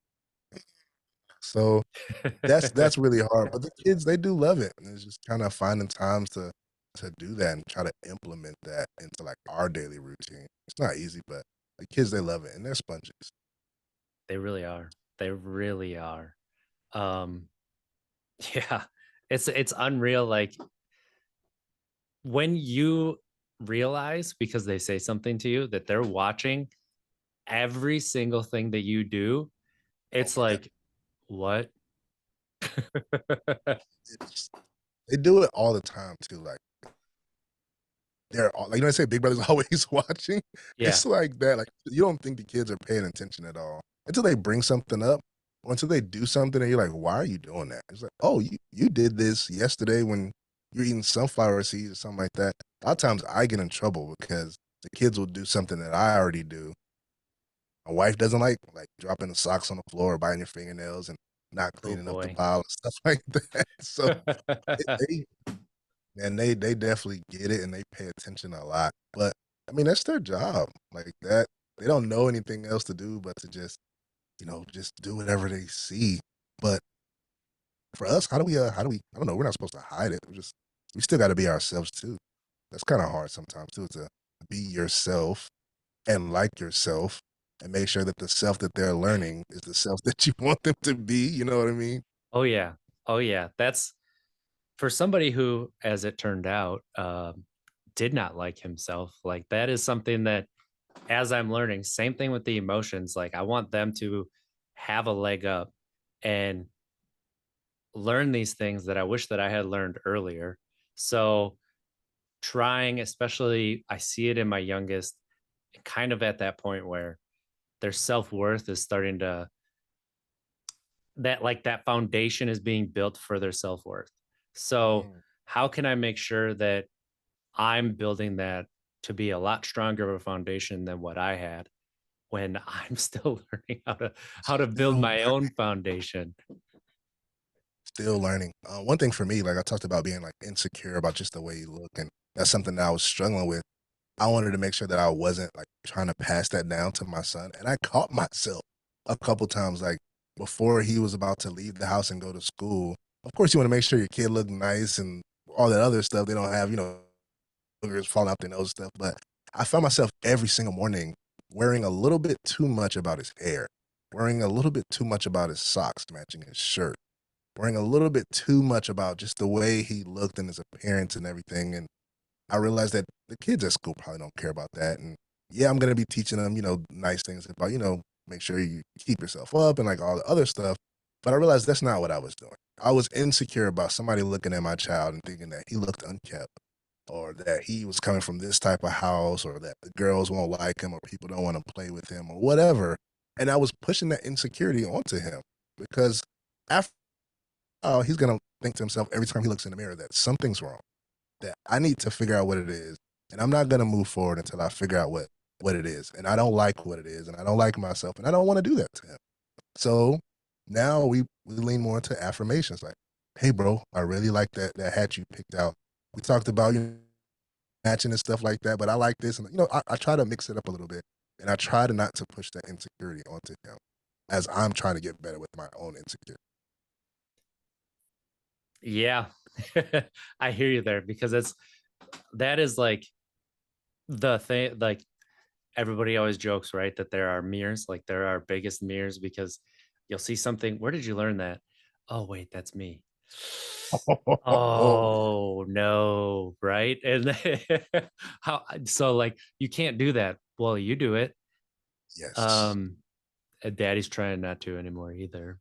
B: so that's really hard. But the kids, they do love it. And it's just kind of finding times to do that and try to implement that into like our daily routine. It's not easy, but the kids they love it and they're sponges.
A: They really are. They really are. Um, yeah, it's unreal. Like, when you realize, because they say something to you, that they're watching every single thing that you do,
B: Oh
A: it's
B: man.
A: like, what?
B: It's, they do it all the time too. Like they're all, like I say Big Brother's always watching.
A: Yeah.
B: It's like that. Like you don't think the kids are paying attention at all until they bring something up or until they do something and you're like, why are you doing that? It's like, oh, you did this yesterday when you're eating sunflower seeds or something like that. A lot of times I get in trouble because the kids will do something that I already do. My wife doesn't like dropping the socks on the floor, or biting your fingernails, and not
A: Oh
B: cleaning up the
A: boy.
B: pile and stuff like that. So they and they definitely get it and they pay attention a lot. But I mean, that's their job. Like that, they don't know anything else to do but to just do whatever they see. But for us, how do we? I don't know. We're not supposed to hide it. We still got to be ourselves too. That's kind of hard sometimes too to be yourself and like yourself and make sure that the self that they're learning is the self that you want them to be. You know what I mean?
A: Oh yeah. Oh yeah. That's for somebody who, as it turned out, did not like himself. Like, that is something that, as I'm learning, same thing with the emotions. Like, I want them to have a leg up and learn these things that I wish that I had learned earlier. So trying, especially, I see it in my youngest, kind of at that point where their self-worth is starting to that foundation is being built for their self-worth. So,
B: Mm.
A: how can I make sure that I'm building that to be a lot stronger of a foundation than what I had when I'm still learning how to build
B: Still
A: my own foundation?
B: Still learning. One thing for me, like I talked about being like insecure about just the way you look, and that's something that I was struggling with. I wanted to make sure that I wasn't like trying to pass that down to my son. And I caught myself a couple times, like before he was about to leave the house and go to school. Of course, you want to make sure your kid look nice and all that other stuff. They don't have, boogers falling out their nose and stuff. But I found myself every single morning wearing a little bit too much about his hair, wearing a little bit too much about his socks matching his shirt, worrying a little bit too much about just the way he looked and his appearance and everything. And I realized that the kids at school probably don't care about that. And yeah, I'm gonna be teaching them, nice things about, make sure you keep yourself up and like all the other stuff. But I realized that's not what I was doing. I was insecure about somebody looking at my child and thinking that he looked unkept or that he was coming from this type of house or that the girls won't like him or people don't want to play with him or whatever. And I was pushing that insecurity onto him because after he's gonna think to himself every time he looks in the mirror that something's wrong, that I need to figure out what it is, and I'm not gonna move forward until I figure out what it is, and I don't like what it is, and I don't like myself, and I don't want to do that to him. So now we lean more into affirmations, like, "Hey, bro, I really like that hat you picked out. We talked about matching and stuff like that, but I like this, and I try to mix it up a little bit, and I try to not to push that insecurity onto him, as I'm trying to get better with my own insecurity."
A: Yeah. I hear you there because that is like the thing, like everybody always jokes, right? That there are mirrors, like there are biggest mirrors because you'll see something. Where did you learn that? Oh, wait, that's me.
B: Oh,
A: Oh no, right? And how so like you can't do that. Well, you do it.
B: yes.
A: Um Daddy's trying not to anymore either.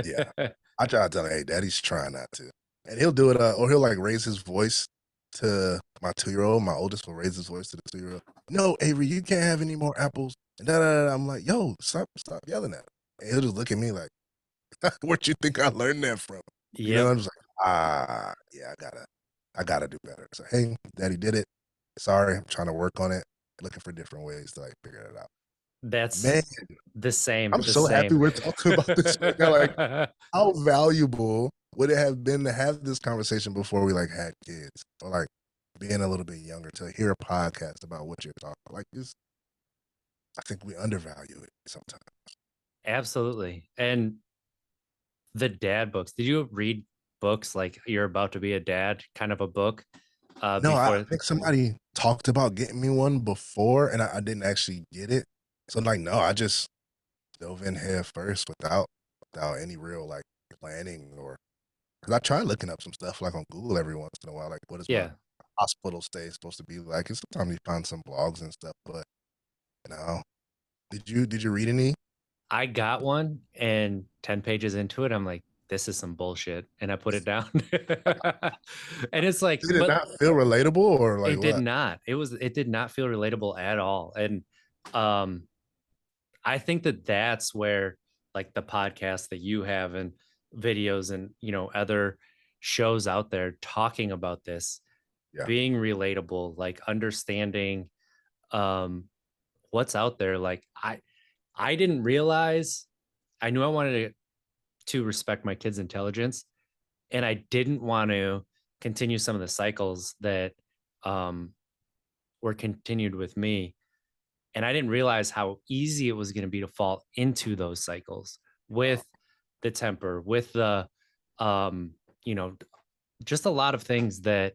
B: Yeah. I try to tell him, "Hey, daddy's trying not to." And he'll do it, or he'll, like, raise his voice to my two-year-old. My oldest will raise his voice to the two-year-old. "No, Avery, you can't have any more apples." And da da da. I'm like, "Yo, stop yelling at him." And he'll just look at me like, "Where'd you think I learned that from?"
A: Yep.
B: I'm just like, yeah, I gotta do better." So, "Hey, daddy did it. Sorry, I'm trying to work on it, looking for different ways to, like, figure it out."
A: That's
B: Man,
A: the same,
B: I'm
A: the
B: so happy
A: same.
B: we're talking about this right now, like, how valuable would it have been to have this conversation before we like had kids or like being a little bit younger to hear a podcast about what you're talking about? Like this, I think we undervalue it sometimes.
A: Absolutely. And the dad books. Did you read books like You're About to Be a Dad, kind of a book,
B: No, I
A: before?
B: think somebody talked about getting me one before, and I didn't actually get it. So like, no, I just dove in head first without any real like planning or because I try looking up some stuff like on Google every once in a while, like what is my
A: Yeah.
B: hospital stay supposed to be like? And sometimes you find some blogs and stuff, but no. Did you read any?
A: I got one and 10 pages into it, I'm like, this is some bullshit. And I put it down. And it's like,
B: Did it
A: but
B: not feel relatable or like
A: it did
B: what?
A: not. It did not feel relatable at all. And um I think that that's where like the podcast that you have and videos and other shows out there talking about this
B: Yeah.
A: being relatable, like understanding um what's out there. Like I didn't realize I knew I wanted to respect my kids' intelligence, and I didn't want to continue some of the cycles that um were continued with me. And I didn't realize how easy it was going to be to fall into those cycles
B: Wow.
A: with the temper, with the you know, just a lot of things that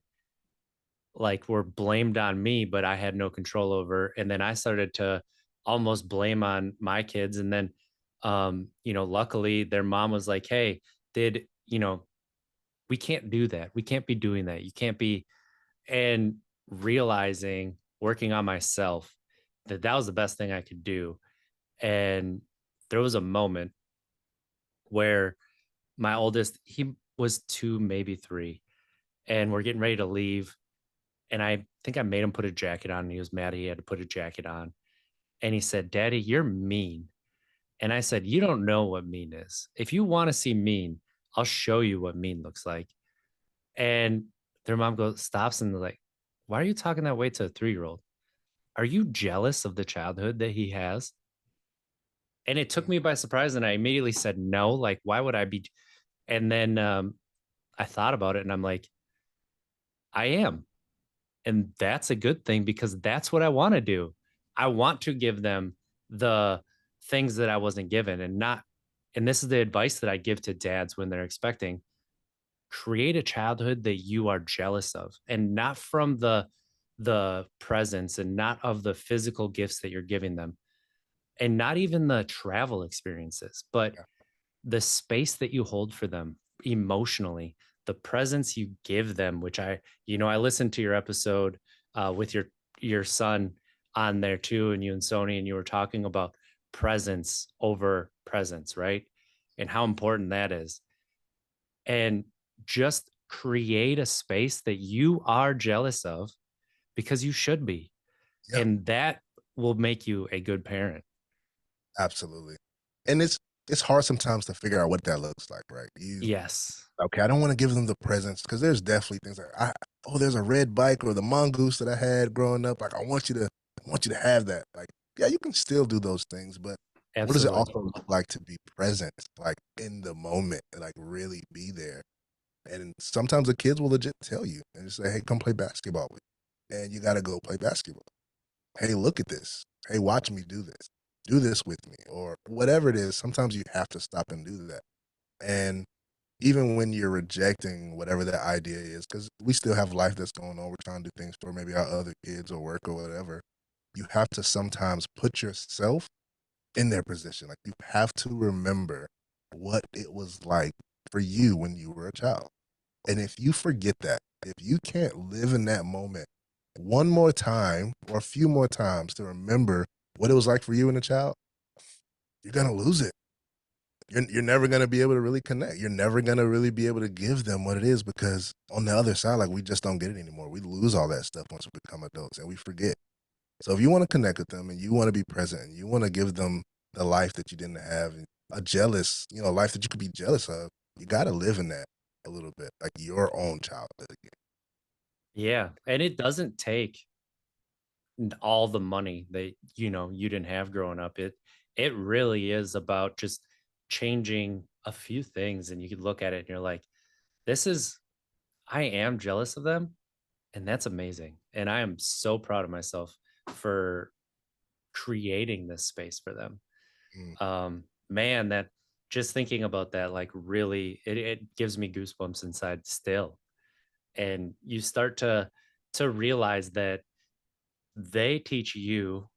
A: like were blamed on me, but I had no control over. And then I started to almost blame on my kids. And then, luckily their mom was like, hey, did, we can't do that. We can't be doing that. You can't be, and realizing, working on myself, that that was the best thing I could do. And there was a moment where my oldest, he was 2, maybe 3, and we're getting ready to leave. And I think I made him put a jacket on, and he was mad he had to put a jacket on. And he said, "Daddy, you're mean." And I said, "You don't know what mean is. If you want to see mean, I'll show you what mean looks like." And their mom goes, stops and they're like, "Why are you talking that way to a 3-year-old? Are you jealous of the childhood that he has?" And it took
B: Mm,
A: me by surprise. And I immediately said, "No, like, why would I be?" And then I thought about it and I'm like, I am. And that's a good thing because that's what I want to do. I want to give them the things that I wasn't given and not, and this is the advice that I give to dads when they're expecting, create a childhood that you are jealous of and not from the presence and not of the physical gifts that you're giving them and not even the travel experiences, but
B: yeah.
A: the space that you hold for them emotionally, the presence you give them, which I listened to your episode with your son on there too, and you and Sony, and you were talking about presence over presence, right? And how important that is. And just create a space that you are jealous of because you should be.
B: Yeah,
A: And that will make you a good parent.
B: absolutely. And it's hard sometimes to figure out what that looks like, right? You
A: Yes,
B: Okay, I don't want to give them the presents because there's definitely things like there's a red bike or the mongoose that I had growing up. Like I want you to have that. Like, yeah, you can still do those things, but what does it
A: absolutely.
B: also look like to be present, like in the moment, and like really be there? And sometimes the kids will legit tell you and just say, "Hey, come play basketball with me," and you got to go play basketball. Hey, look at this. Hey, watch me do this. Do this with me, or whatever it is. Sometimes you have to stop and do that, and even when you're rejecting whatever that idea is, because we still have life that's going on. We're trying to do things for maybe our other kids or work or whatever. You have to sometimes put yourself in their position. Like you have to remember what it was like for you when you were a child. And if you forget that, if you can't live in that moment one more time or a few more times to remember what it was like for you and a child, you're gonna lose it. You're never gonna be able to really connect. You're never gonna really be able to give them what it is because on the other side, like we just don't get it anymore. We lose all that stuff once we become adults and we forget. So if you want to connect with them and you want to be present and you want to give them the life that you didn't have, and a jealous, life that you could be jealous of, you got to live in that a little bit, like your own childhood again.
A: Yeah. And it doesn't take all the money that you didn't have growing up. It really is about just changing a few things, and you could look at it and you're like, this is I am jealous of them, and that's amazing. And I am so proud of myself for creating this space for them.
B: Mm.
A: Man, that just thinking about that, like, really, it gives me goosebumps inside still. And you start to realize that they teach you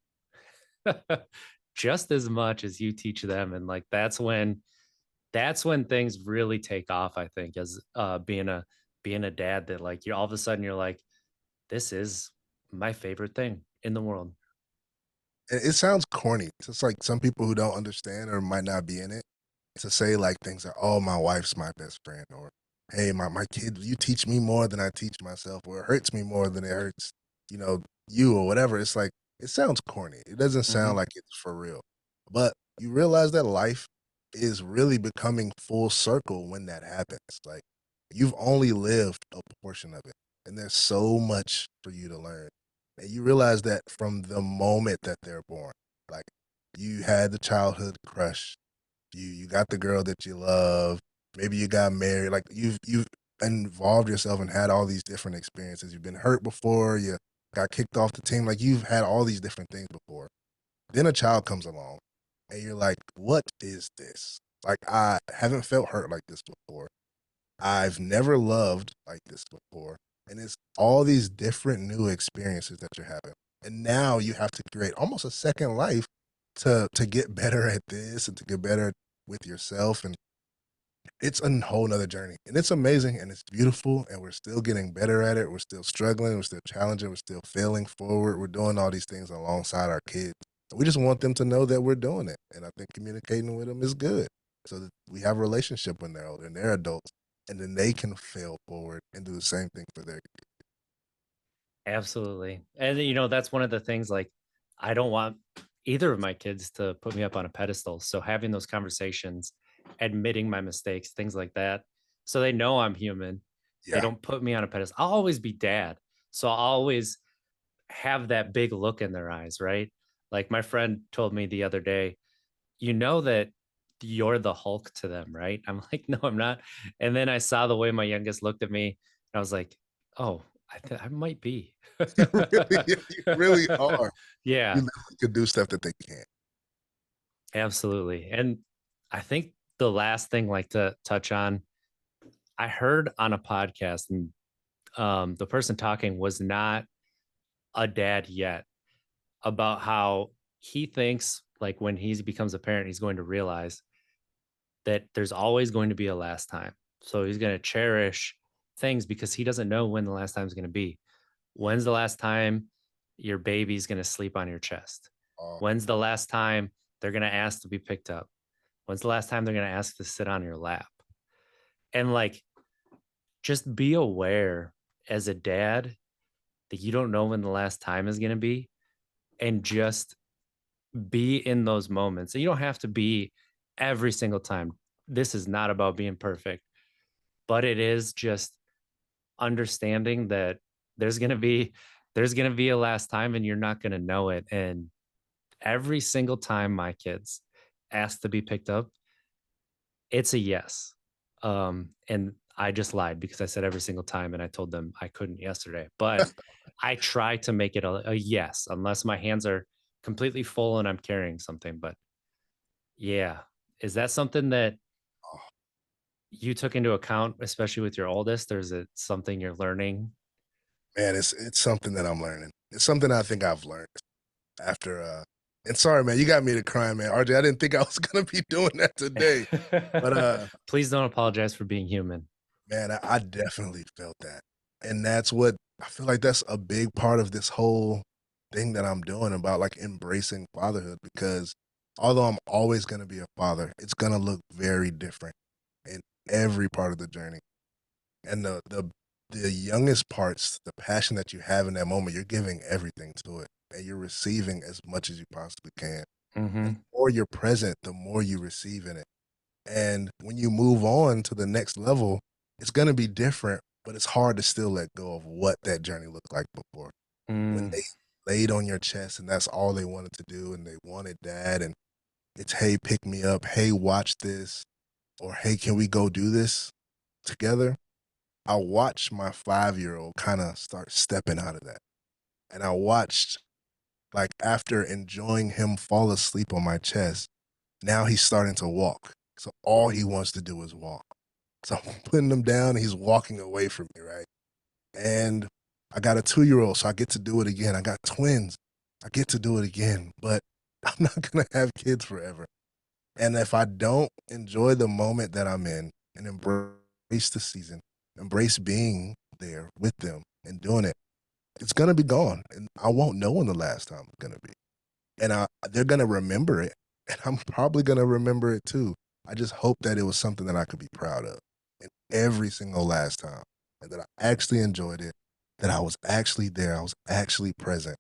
A: just as much as you teach them. And like that's when things really take off, I think, as being a dad, that like you all of a sudden you're like, this is my favorite thing in the world.
B: It sounds corny. It's just like some people who don't understand or might not be in it to say like things like, "Oh, my wife's my best friend," or "Hey, my kid, you teach me more than I teach myself," or "It hurts me more than it hurts, you know, you," or whatever. It's like it sounds corny. It doesn't
A: Mhm.
B: sound like it's for real. But you realize that life is really becoming full circle when that happens. Like you've only lived a portion of it, and there's so much for you to learn. And you realize that from the moment that they're born. Like you had the childhood crush, you got the girl that you love. Maybe you got married. Like you've involved yourself and had all these different experiences. You've been hurt before. You got kicked off the team. Like you've had all these different things before. Then a child comes along, and you're like, "What is this? Like I haven't felt hurt like this before. I've never loved like this before." And it's all these different new experiences that you're having. And now you have to create almost a second life to get better at this and to get better with yourself. And it's a whole nother journey. And it's amazing and it's beautiful. And we're still getting better at it. We're still struggling. We're still challenging. We're still failing forward. We're doing all these things alongside our kids. We just want them to know that we're doing it. And I think communicating with them is good. So that we have a relationship when they're older and they're adults. And then they can fail forward and do the same thing for their
A: Absolutely. And that's one of the things, like, I don't want either of my kids to put me up on a pedestal. So having those conversations, admitting my mistakes, things like that. So they know I'm human. They
B: Yeah.
A: don't put me on a pedestal. I'll always be dad. So I'll always have that big look in their eyes, right? Like my friend told me the other day, you know that you're the Hulk to them, right? I'm like, no, I'm not. And then I saw the way my youngest looked at me, and I was like, oh, I might be.
B: You really are. You
A: Yeah,
B: literally could do stuff that they can't.
A: absolutely. And I think the last thing like to touch on, I heard on a podcast, and the person talking was not a dad yet, about how he thinks like when he becomes a parent, he's going to realize that there's always going to be a last time. So he's going to cherish things because he doesn't know when the last time is going to be. When's the last time your baby's going to sleep on your chest?
B: Oh,
A: When's the last time they're going to ask to be picked up? When's the last time they're going to ask to sit on your lap? And like, just be aware as a dad that you don't know when the last time is going to be, and just be in those moments. And you don't have to be every single time. This is not about being perfect, but it is just understanding that there's going to be there's going to be a last time and you're not going to know it. And every single time my kids ask to be picked up, it's a yes. And I just lied because I said every single time and I told them I couldn't yesterday. But I try to make it a yes, unless my hands are completely full and I'm carrying something. But yeah, is that something that you took into account, especially with your oldest, or is it something you're learning?
B: man, it's something that I'm learning. It's something I think I've learned after, and sorry, man, you got me to cry, man. RJ, I didn't think I was gonna be doing that today. But,
A: Please don't apologize for being human.
B: man, I definitely felt that. And that's what I feel like that's a big part of this whole thing that I'm doing about, like, embracing fatherhood because although I'm always gonna be a father, it's gonna look very different in every part of the journey. And the youngest parts, the passion that you have in that moment, you're giving everything to it, and you're receiving as much as you possibly can. And
A: Mhm.
B: the more you're present, the more you receive in it. And when you move on to the next level, it's gonna be different, but it's hard to still let go of what that journey looked like before. When
A: Mm.
B: they laid on your chest and that's all they wanted to do and they wanted dad and it's, "Hey, pick me up. Hey, watch this," or, "Hey, can we go do this together?" I watched my 5-year-old kinda start stepping out of that, and I watched, like, after enjoying him fall asleep on my chest, now he's starting to walk, so all he wants to do is walk. So I'm putting him down, and he's walking away from me, right? And I got a 2-year-old, so I get to do it again. I got twins. I get to do it again, but I'm not gonna have kids forever. And if I don't enjoy the moment that I'm in and embrace the season, embrace being there with them and doing it, it's gonna be gone. And I won't know when the last time is gonna be. And they're gonna remember it. And I'm probably gonna remember it too. I just hope that it was something that I could be proud of. And every single last time. And that I actually enjoyed it, that I was actually there, I was actually present.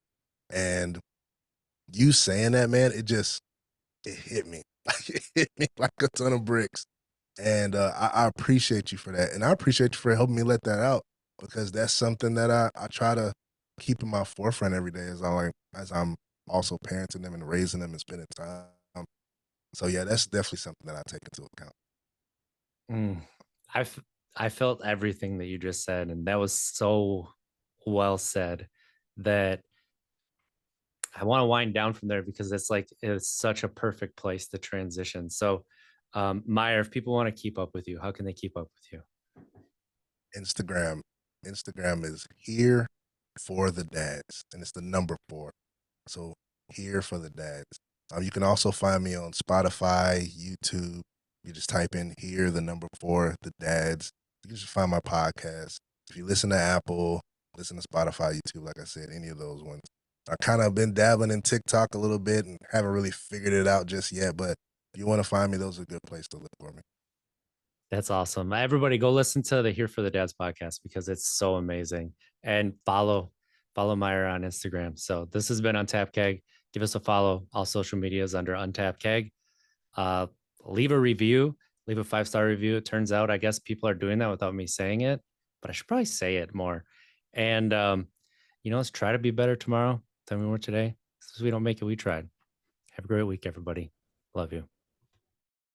B: And you saying that, man, it hit me. Like it hit me like a ton of bricks. And I appreciate you for that. And I appreciate you for helping me let that out because that's something that I try to keep in my forefront every day as I'm also parenting them and raising them and spending time. So yeah, that's definitely something that I take into account.
A: Mm. I f I felt everything that you just said, and that was so well said that I wanna wind down from there because it's such a perfect place to transition. So, Myer, if people wanna keep up with you, how can they keep up with you?
B: Instagram. Instagram is here for the dads, and it's the number 4. So here for the dads. You can also find me on Spotify, YouTube. You just type in here, the number 4, the dads. You can just find my podcast. If you listen to Apple, listen to Spotify, YouTube, like I said, any of those ones. I kind of been dabbling in TikTok a little bit and haven't really figured it out just yet. But if you want to find me, those are a good place to look for me.
A: That's awesome. Everybody go listen to the Here for the Dads podcast because it's so amazing. And follow Myer on Instagram. So this has been on Tap Keg. Give us a follow. All social medias under Untapped Keg. Uh, Leave a review, leave a 5-star review. It turns out, I guess people are doing that without me saying it, but I should probably say it more. And, let's try to be better tomorrow than we were today. Since we don't make it, we tried. Have a great week, everybody. Love you.